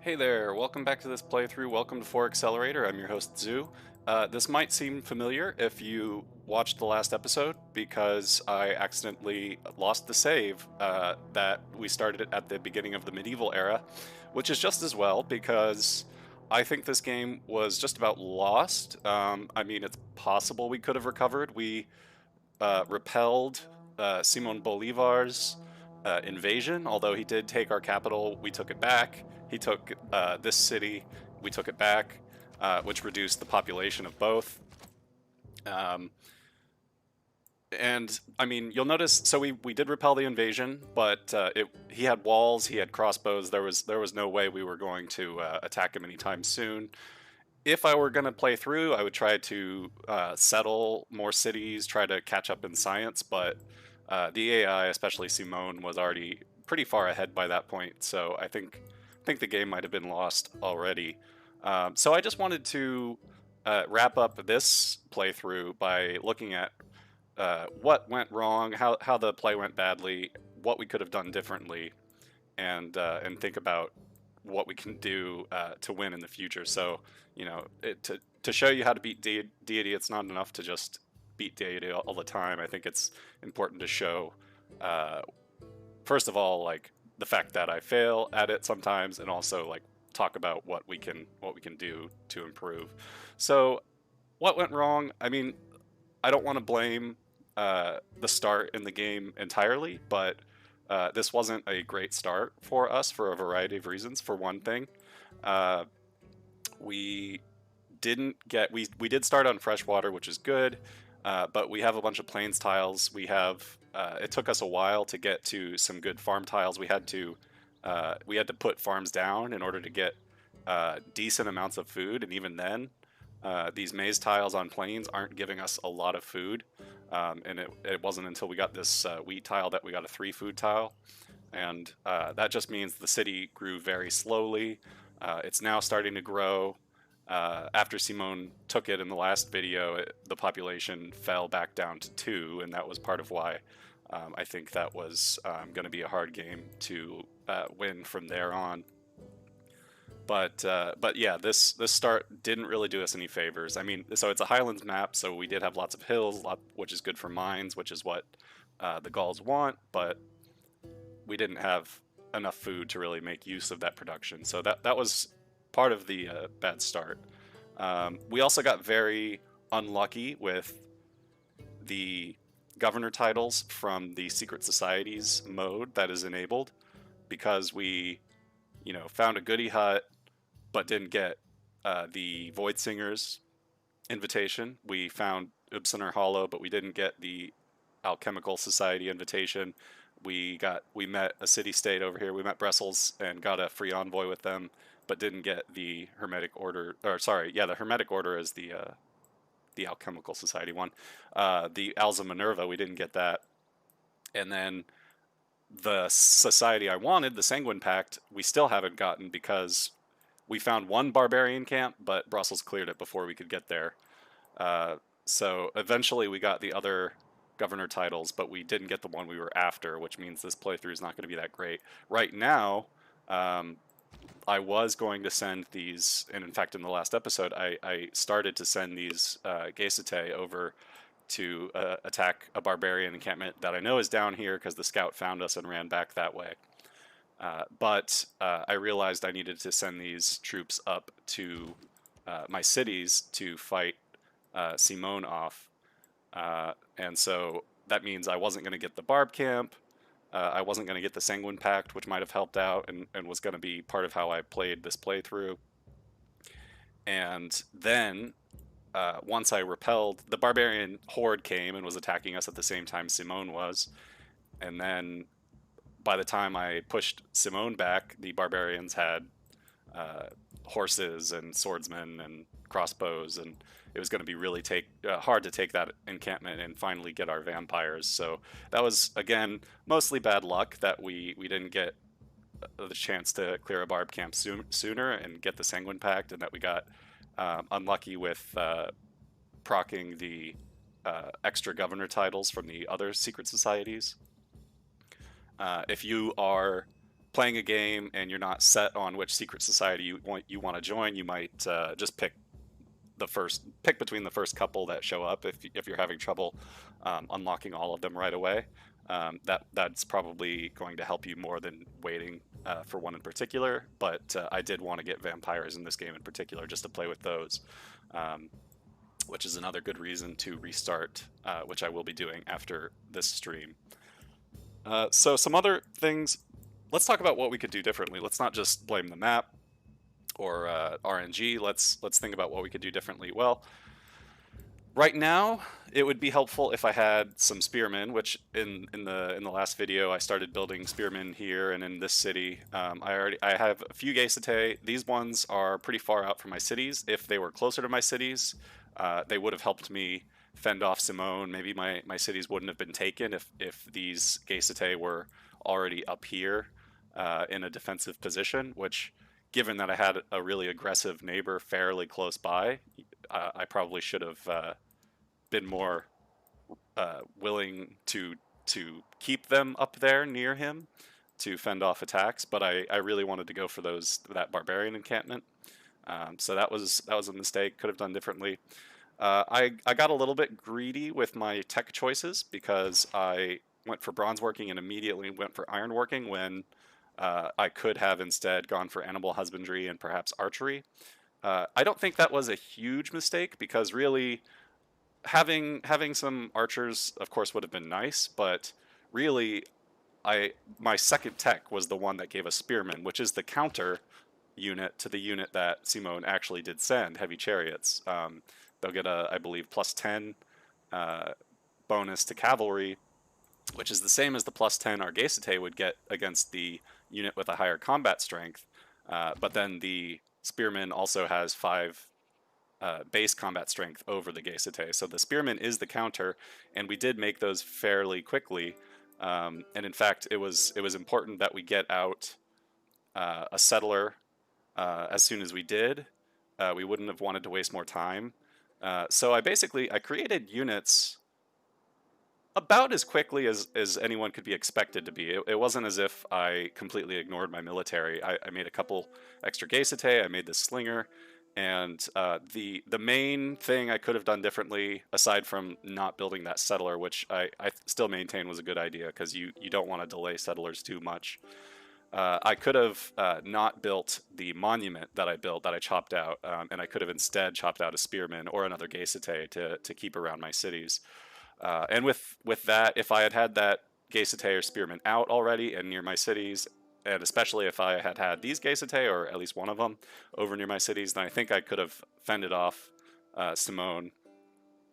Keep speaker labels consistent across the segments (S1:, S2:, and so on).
S1: Hey there, welcome back to this playthrough. Welcome to 4 Accelerator. I'm your host, Zoo. This might seem familiar if you watched the last episode because I accidentally lost the save that we started at the beginning of the medieval era, which is just as well because I think this game was just about lost. I mean, it's possible we could have recovered. We repelled Simon Bolivar's invasion. Although he did take our capital, we took it back. He took this city, we took it back, which reduced the population of both. Um, and I mean, you'll notice. So we did repel the invasion, but he had walls, he had crossbows. There was no way we were going to attack him anytime soon. If I were going to play through, I would try to settle more cities, try to catch up in science, but the AI, especially Simone, was already pretty far ahead by that point, so I think the game might have been lost already. So I just wanted to wrap up this playthrough by looking at what went wrong, how the play went badly, what we could have done differently, and think about what we can do to win in the future. So, to show you how to beat Deity, it's not enough to just beat Deity all the time. I think it's important to show, uh, first of all, like the fact that I fail at it sometimes, and also like talk about what we can do to improve. So, what went wrong? I mean, I don't want to blame the start in the game entirely, but this wasn't a great start for us for a variety of reasons. For one thing, uh, we we did start on freshwater, which is good, but we have a bunch of plains tiles. It took us a while to get to some good farm tiles. We had to put farms down in order to get decent amounts of food, and even then, these maize tiles on plains aren't giving us a lot of food. And it wasn't until we got this wheat tile that we got a 3 food tile. And that just means the city grew very slowly. It's now starting to grow. After Simone took it in the last video, the population fell back down to 2, and that was part of why I think that was going to be a hard game to win from there on. But yeah, this start didn't really do us any favors. I mean, so it's a Highlands map, so we did have lots of hills, which is good for mines, which is what the Gauls want. But we didn't have enough food to really make use of that production. So that was part of the bad start. We also got very unlucky with the governor titles from the secret societies mode that is enabled because we, found a goody hut but didn't get the Void Singers invitation. We found Ubsonar Hollow, but we didn't get the Alchemical Society invitation. We met a city state over here. We met Brussels and got a free envoy with them, but didn't get the Hermetic Order. Or sorry, yeah, the Hermetic Order is the Alchemical Society one. The Alza Minerva, we didn't get that, and then the society I wanted, the Sanguine Pact, we still haven't gotten because we found one barbarian camp, but Brussels cleared it before we could get there. So eventually we got the other governor titles, but we didn't get the one we were after, which means this playthrough is not going to be that great. Right now, I was going to send these, and in fact, in the last episode, I started to send these Geisite over to attack a barbarian encampment that I know is down here because the scout found us and ran back that way. But I realized I needed to send these troops up to my cities to fight Simone off. And so that means I wasn't going to get the Barb Camp. I wasn't going to get the Sanguine Pact, which might have helped out and was going to be part of how I played this playthrough. And then once I repelled, the barbarian horde came and was attacking us at the same time Simone was. And then by the time I pushed Simone back, the barbarians had horses and swordsmen and crossbows, and it was going to be really hard to take that encampment and finally get our vampires. So that was, again, mostly bad luck that we didn't get the chance to clear a barb camp sooner and get the Sanguine Pact, and that we got unlucky with proccing the extra governor titles from the other secret societies. If you are playing a game and you're not set on which secret society you want to join, you might just pick between the first couple that show up if you're having trouble unlocking all of them right away. That's probably going to help you more than waiting for one in particular. But I did want to get vampires in this game in particular just to play with those, which is another good reason to restart, which I will be doing after this stream. So some other things. Let's talk about what we could do differently. Let's not just blame the map or RNG. Let's think about what we could do differently. Well, right now it would be helpful if I had some spearmen, which in the last video I started building spearmen here and in this city. I have a few Gaecitae. These ones are pretty far out from my cities. If they were closer to my cities, they would have helped me fend off Simone. Maybe my cities wouldn't have been taken if these Gaecitae were already up here in a defensive position, which, given that I had a really aggressive neighbor fairly close by, I probably should have been more willing to keep them up there near him to fend off attacks. But I really wanted to go for that barbarian encampment. So that was a mistake. Could have done differently. I got a little bit greedy with my tech choices because I went for bronze working and immediately went for iron working when I could have instead gone for animal husbandry and perhaps archery. I don't think that was a huge mistake because really having some archers, of course, would have been nice, but really my second tech was the one that gave us spearmen, which is the counter unit to the unit that Simone actually did send, heavy chariots. They'll get I believe, +10 bonus to cavalry, which is the same as the +10 our Gaecitae would get against the unit with a higher combat strength. But then the spearman also has 5 base combat strength over the Gaecitae. So the spearman is the counter, and we did make those fairly quickly. And in fact, it was important that we get out a settler as soon as we did. We wouldn't have wanted to waste more time. So I created units about as quickly as anyone could be expected to be. It wasn't as if I completely ignored my military. I made a couple extra Gaecitae, I made this slinger, and the main thing I could have done differently, aside from not building that settler, which I still maintain was a good idea, because you don't want to delay settlers too much. I could have not built the monument that I chopped out, and I could have instead chopped out a spearman or another Gaecitae to keep around my cities. And with that, if I had that Gaecitae or spearman out already and near my cities, and especially if I had these Gaecitae, or at least one of them, over near my cities, then I think I could have fended off Simone,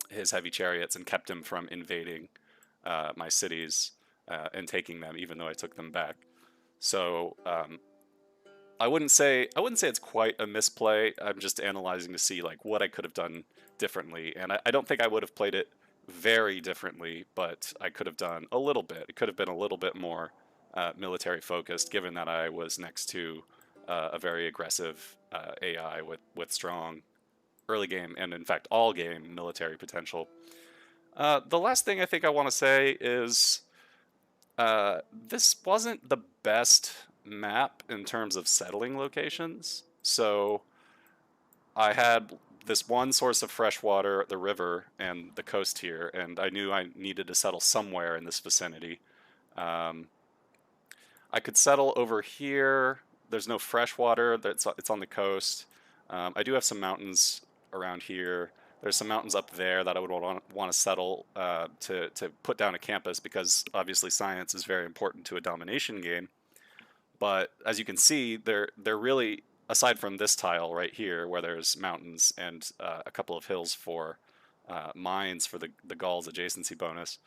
S1: his heavy chariots, and kept him from invading my cities and taking them, even though I took them back. So I wouldn't say it's quite a misplay. I'm just analyzing to see like what I could have done differently, and I don't think I would have played it very differently, but I could have done a little bit. It could have been a little bit more military focused, given that I was next to a very aggressive AI with strong early game and in fact all game military potential. The last thing I think I want to say is this wasn't the best map in terms of settling locations. So I had this one source of fresh water, the river and the coast here, and I knew I needed to settle somewhere in this vicinity. I could settle over here. There's no fresh water. It's on the coast. I do have some mountains around here. There's some mountains up there that I would want to settle to put down a campus, because obviously science is very important to a domination game. But as you can see, they're really, aside from this tile right here where there's mountains and a couple of hills for mines for the Gaul's adjacency bonus,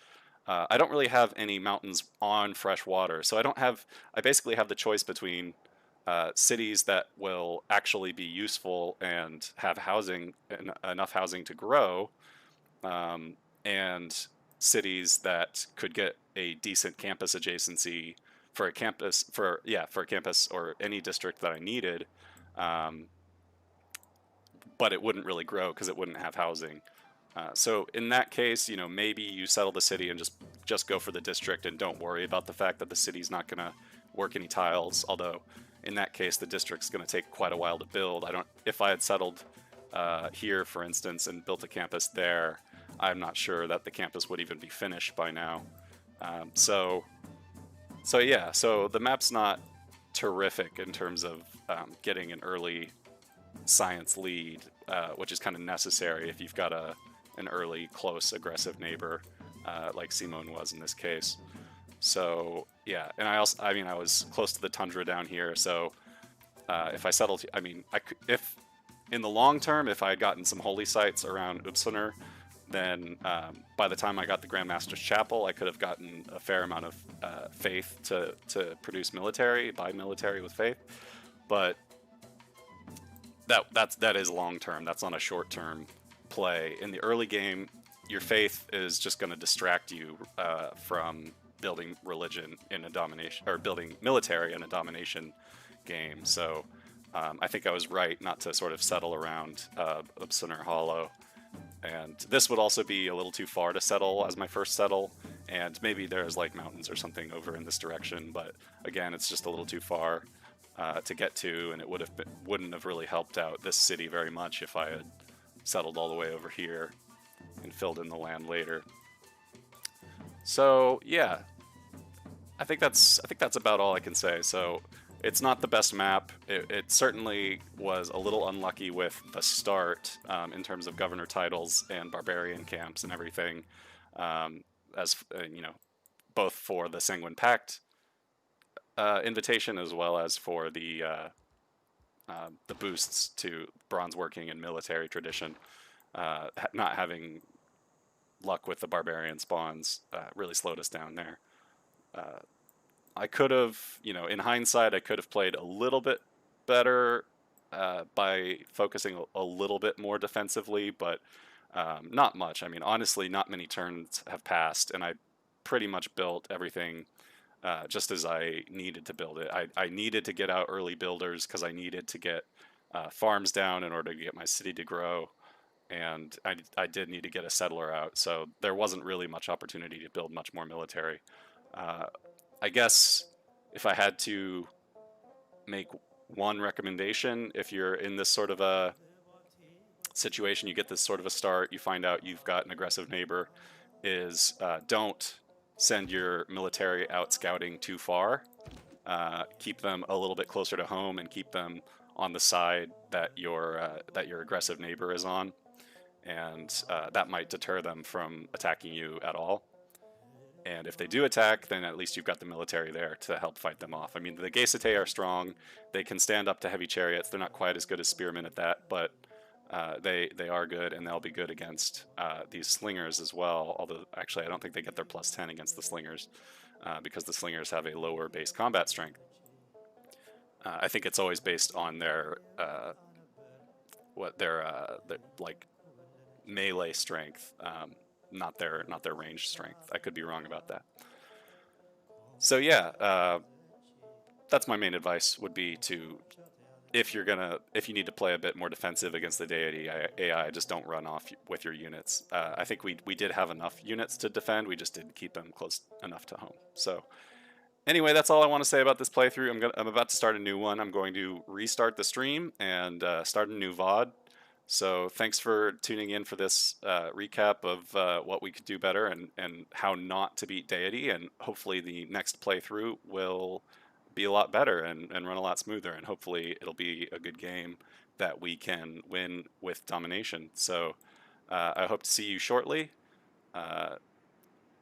S1: I don't really have any mountains on fresh water. So I basically have the choice between cities that will actually be useful and have housing, enough housing to grow, and cities that could get a decent campus adjacency for a campus or any district that I needed, but it wouldn't really grow because it wouldn't have housing. So in that case, maybe you settle the city and just go for the district and don't worry about the fact that the city's not going to work any tiles. Although in that case, the district's going to take quite a while to build. I don't. If I had settled here, for instance, and built a campus there, I'm not sure that the campus would even be finished by now. So yeah, so the map's not terrific in terms of getting an early science lead, which is kind of necessary if you've got an early, close, aggressive neighbor like Simone was in this case. So yeah, and I mean, I was close to the tundra down here, so if I settled, I mean, if in the long term, if I had gotten some holy sites around Uppsaner, then by the time I got the Grandmaster's Chapel, I could have gotten a fair amount of faith to produce military, buy military with faith. But that is long term. That's not a short term play. In the early game, your faith is just going to distract you from building religion in a domination, or building military in a domination game. So I think I was right not to sort of settle around Uppsaner Hollow. And this would also be a little too far to settle as my first settle, and maybe there's like mountains or something over in this direction, but again, it's just a little too far to get to, and it wouldn't have really helped out this city very much if I had settled all the way over here and filled in the land later. So yeah, I think that's about all I can say. So it's not the best map. It certainly was a little unlucky with the start in terms of governor titles and barbarian camps and everything, as you know, both for the Sanguine Pact invitation as well as for the boosts to bronze working and military tradition. Not having luck with the barbarian spawns really slowed us down there. I could have, you know, in hindsight, I could have played a little bit better by focusing a little bit more defensively, but not much. I mean, honestly, not many turns have passed, and I pretty much built everything just as I needed to build it. I needed to get out early builders because I needed to get farms down in order to get my city to grow, and I did need to get a settler out, so there wasn't really much opportunity to build much more military. I guess if I had to make one recommendation, if you're in this sort of a situation, you get this sort of a start, you find out you've got an aggressive neighbor, is don't send your military out scouting too far. Keep them a little bit closer to home and keep them on the side that your aggressive neighbor is on, and that might deter them from attacking you at all. And if they do attack, then at least you've got the military there to help fight them off. I mean, the Geisite are strong. They can stand up to heavy chariots. They're not quite as good as spearmen at that, but they are good, and they'll be good against these slingers as well. Although, actually, I don't think they get their +10 against the slingers because the slingers have a lower base combat strength. I think it's always based on their like melee strength. Not their range strength. I could be wrong about that. So yeah, that's my main advice would be to, if you need to play a bit more defensive against the Deity AI, just don't run off with your units. I think we did have enough units to defend, we just didn't keep them close enough to home. So anyway, that's all I want to say about this playthrough. I'm about to start a new one. I'm going to restart the stream and start a new VOD. So thanks for tuning in for this recap of what we could do better and how not to beat Deity. And hopefully the next playthrough will be a lot better and run a lot smoother. And hopefully it'll be a good game that we can win with domination. So I hope to see you shortly.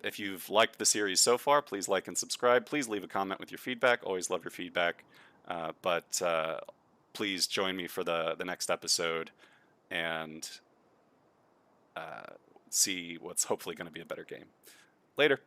S1: If you've liked the series so far, please like and subscribe. Please leave a comment with your feedback. Always love your feedback. But please join me for the next episode and see what's hopefully going to be a better game. Later.